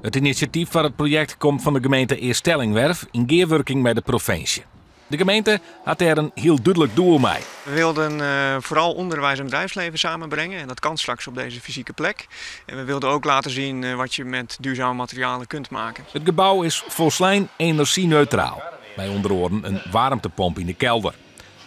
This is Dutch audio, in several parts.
Het initiatief voor het project komt van de gemeente Eerstellingwerf in gearwerking met de provincie. De gemeente had er een heel duidelijk doel mee. We wilden vooral onderwijs en bedrijfsleven samenbrengen en dat kan straks op deze fysieke plek. En we wilden ook laten zien wat je met duurzame materialen kunt maken. Het gebouw is volslijn energie-neutraal. Met onder andere een warmtepomp in de kelder.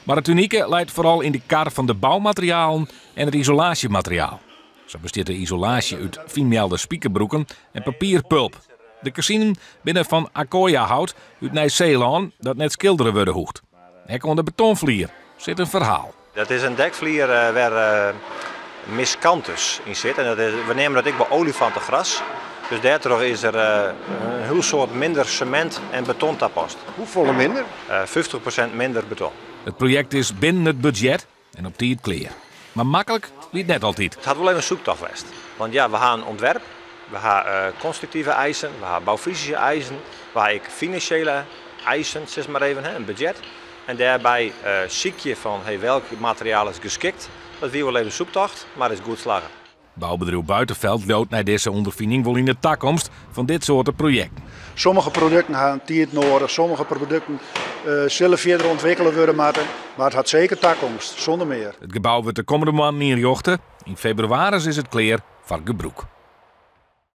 Maar het unieke lijkt vooral in de kar van de bouwmaterialen en het isolatiemateriaal. Zo bestaat de isolatie uit fijnmelde spiekerbroeken en papierpulp. De kozijnen binnen van Akoya-hout uit Nieuw-Zeeland dat net schilderen worden hoegt. Hek onder betonvlier zit een verhaal. Dat is een dekvlier waar miscanthus in zit. En we nemen dat ook bij olifantengras. Dus daardoor is er een heel soort minder cement en beton tapast. Hoeveel minder? 50% minder beton. Het project is binnen het budget en op die het kleer. Maar makkelijk liet net altijd. Het had wel even een zoektocht geweest. Want ja, we gaan ontwerp, we gaan constructieve eisen, we gaan bouwfysische eisen, we gaan financiële eisen, zeg maar even, een budget. En daarbij zie je van welk materiaal is geschikt. Dat weer wel even een zoektocht, maar het is goed slagen. Bouwbedrijf Buitenveld loopt naar deze ondervinding wel in de toekomst van dit soort projecten. Sommige producten hebben tijd nodig, sommige producten zullen verder ontwikkeld worden, maar het had zeker toekomst, zonder meer. Het gebouw wordt de komende maand neerjochten. In februari is het klaar voor gebruik.